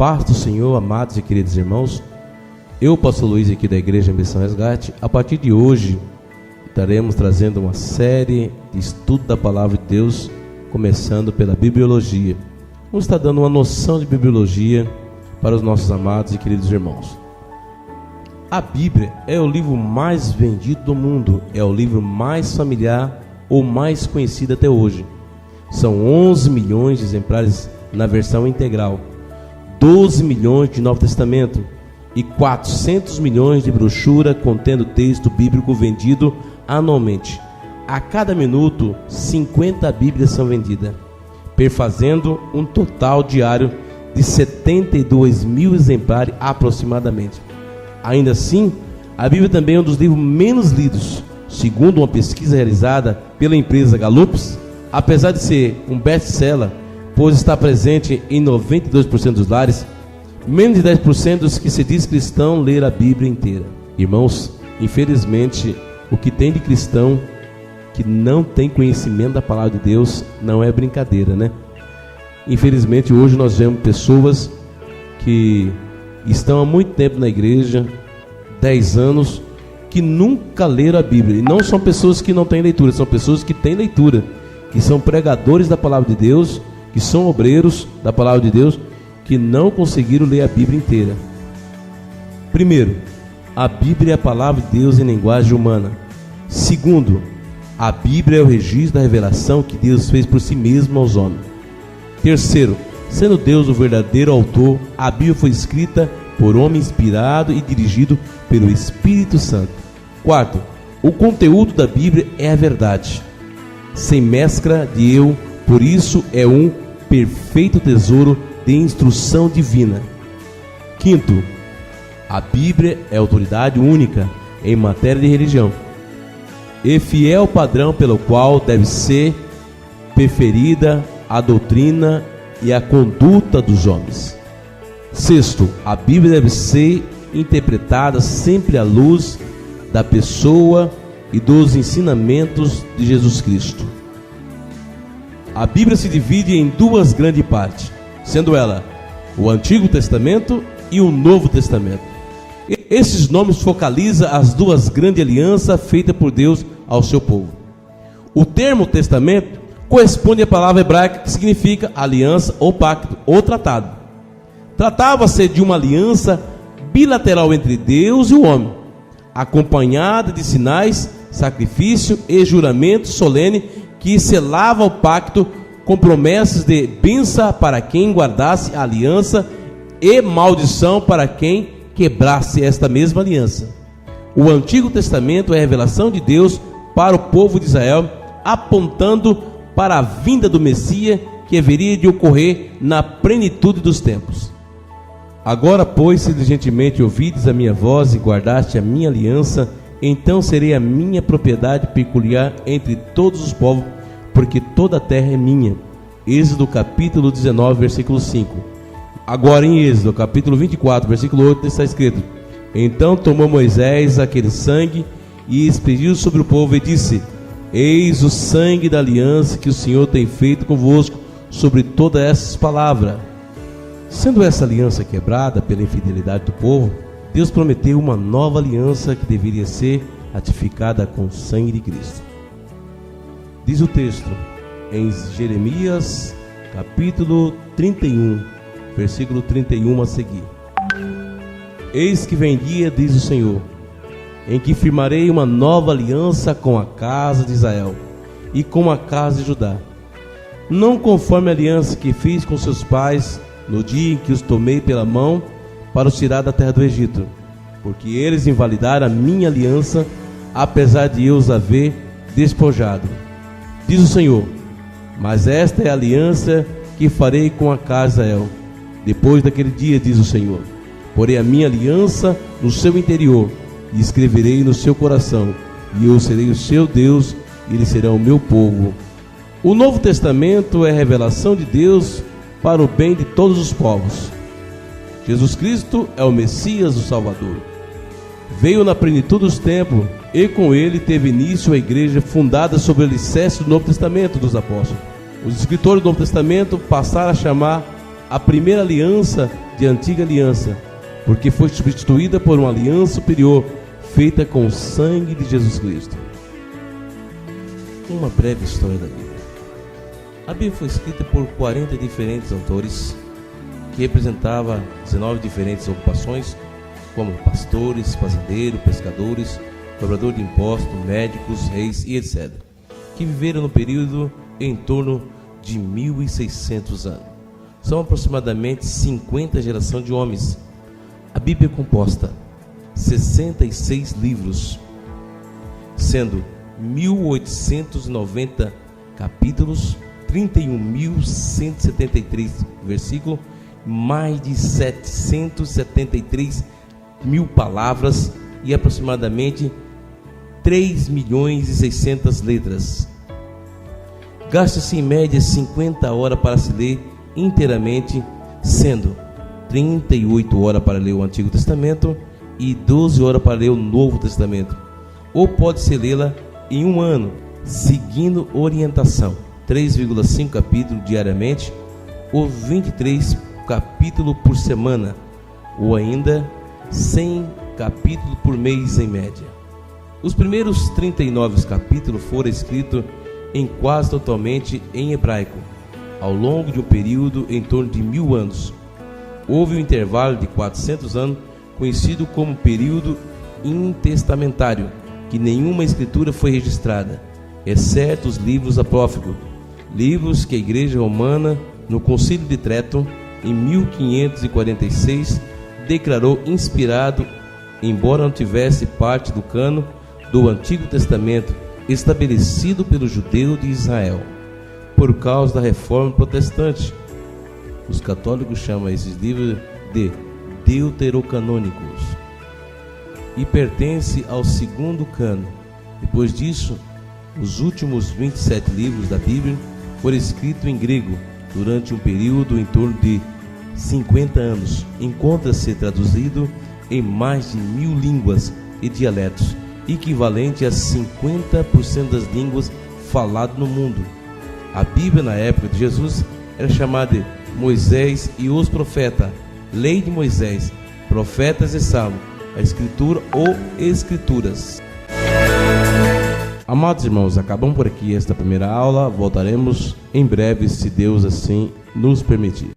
paz do Senhor, amados e queridos irmãos. Eu, pastor Luiz, aqui da Igreja Missão Resgate, a partir de hoje estaremos trazendo uma série de estudo da Palavra de Deus, começando pela Bibliologia. Vamos estar dando uma noção de Bibliologia para os nossos amados e queridos irmãos. A Bíblia é o livro mais vendido do mundo, é o livro mais familiar ou mais conhecido até hoje. São 11 milhões de exemplares na versão integral, 12 milhões de Novo Testamento e 400 milhões de brochura contendo texto bíblico vendido anualmente. A cada minuto, 50 Bíblias são vendidas, perfazendo um total diário de 72 mil exemplares aproximadamente. Ainda assim, a Bíblia também é um dos livros menos lidos, segundo uma pesquisa realizada pela empresa Gallup. Apesar de ser um best-seller, pois está presente em 92% dos lares, menos de 10% dos que se diz cristão ler a Bíblia inteira. Irmãos, infelizmente, o que tem de cristão que não tem conhecimento da palavra de Deus não é brincadeira, né? Infelizmente, hoje nós vemos pessoas que estão há muito tempo na igreja, 10 anos, que nunca leram a Bíblia. E não são pessoas que não têm leitura, são pessoas que têm leitura, que são pregadores da palavra de Deus, que são obreiros da palavra de Deus, que não conseguiram ler a Bíblia inteira. Primeiro, a Bíblia é a palavra de Deus em linguagem humana. Segundo, a Bíblia é o registro da revelação que Deus fez por si mesmo aos homens. Terceiro, sendo Deus o verdadeiro autor, a Bíblia foi escrita por homem inspirado e dirigido pelo Espírito Santo. Quarto, o conteúdo da Bíblia é a verdade, sem mescla de eu, por isso é um perfeito tesouro de instrução divina. Quinto, a Bíblia é autoridade única em matéria de religião e fiel padrão pelo qual deve ser preferida a doutrina e a conduta dos homens. Sexto, a Bíblia deve ser interpretada sempre à luz da pessoa e dos ensinamentos de Jesus Cristo. A Bíblia se divide em duas grandes partes, sendo ela o Antigo Testamento e o Novo Testamento. Esses nomes focalizam as duas grandes alianças feitas por Deus ao seu povo. O termo testamento corresponde à palavra hebraica que significa aliança ou pacto ou tratado. Tratava-se de uma aliança bilateral entre Deus e o homem, acompanhada de sinais, sacrifício e juramento solene que selava o pacto com promessas de bênção para quem guardasse a aliança e maldição para quem quebrasse esta mesma aliança. O Antigo Testamento é a revelação de Deus para o povo de Israel, apontando para a vinda do Messias que haveria de ocorrer na plenitude dos tempos. Agora, pois, se diligentemente ouvides a minha voz e guardaste a minha aliança, então serei a minha propriedade peculiar entre todos os povos, porque toda a terra é minha. Êxodo capítulo 19, versículo 5. Agora em Êxodo capítulo 24, versículo 8 está escrito: então tomou Moisés aquele sangue e expeliu sobre o povo e disse: eis o sangue da aliança que o Senhor tem feito convosco sobre todas essas palavras. Sendo essa aliança quebrada pela infidelidade do povo, Deus prometeu uma nova aliança que deveria ser ratificada com o sangue de Cristo. Diz o texto em Jeremias capítulo 31, versículo 31 a seguir: eis que vem dia, diz o Senhor, em que firmarei uma nova aliança com a casa de Israel e com a casa de Judá, não conforme a aliança que fiz com seus pais no dia em que os tomei pela mão para os tirar da terra do Egito, porque eles invalidaram a minha aliança, apesar de eu os haver despojado, diz o Senhor. Mas esta é a aliança que farei com a casa de Israel depois daquele dia, diz o Senhor. Porei a minha aliança no seu interior e escreverei no seu coração, e eu serei o seu Deus e eles serão o meu povo. O Novo Testamento é a revelação de Deus para o bem de todos os povos. Jesus Cristo é o Messias, o Salvador. Veio na plenitude dos tempos e com ele teve início a igreja fundada sobre o alicerce do Novo Testamento dos apóstolos. Os escritores do Novo Testamento passaram a chamar a primeira aliança de antiga aliança, porque foi substituída por uma aliança superior, feita com o sangue de Jesus Cristo. Uma breve história da Bíblia. A Bíblia foi escrita por 40 diferentes autores, que representava 19 diferentes ocupações, como pastores, fazendeiros, pescadores, cobrador de impostos, médicos, reis e etc., que viveram no período em torno de 1.600 anos. São aproximadamente 50 gerações de homens. A Bíblia é composta 66 livros, sendo 1.890 capítulos, 31.173 versículos, mais de 773 mil palavras e aproximadamente 3.600.000 letras. Gasta-se em média 50 horas para se ler inteiramente, sendo 38 horas para ler o Antigo Testamento e 12 horas para ler o Novo Testamento. Ou pode-se lê-la em um ano, seguindo orientação, 3,5 capítulos diariamente, ou 23 capítulos por semana, ou ainda 100 capítulos por mês em média. Os primeiros 39 capítulos foram escritos em quase totalmente em hebraico, ao longo de um período em torno de 1000 anos. Houve um intervalo de 400 anos, conhecido como período intertestamentário, que nenhuma escritura foi registrada, exceto os livros apócrifos, livros que a Igreja Romana, no Concílio de Trento, em 1546, declarou inspirado, embora não tivesse parte do cânon do Antigo Testamento estabelecido pelo judeu de Israel, por causa da reforma protestante. Os católicos chamam esses livros de deuterocanônicos e pertence ao segundo cânon. Depois disso, os últimos 27 livros da Bíblia foram escritos em grego durante um período em torno de 50 anos. Encontra-se traduzido em mais de 1000 línguas e dialetos, equivalente a 50% das línguas faladas no mundo. A Bíblia na época de Jesus era chamada de Moisés e os profetas, Lei de Moisés, Profetas e Salmos, a Escritura ou Escrituras. Amados irmãos, acabamos por aqui esta primeira aula. Voltaremos em breve, se Deus assim nos permitir.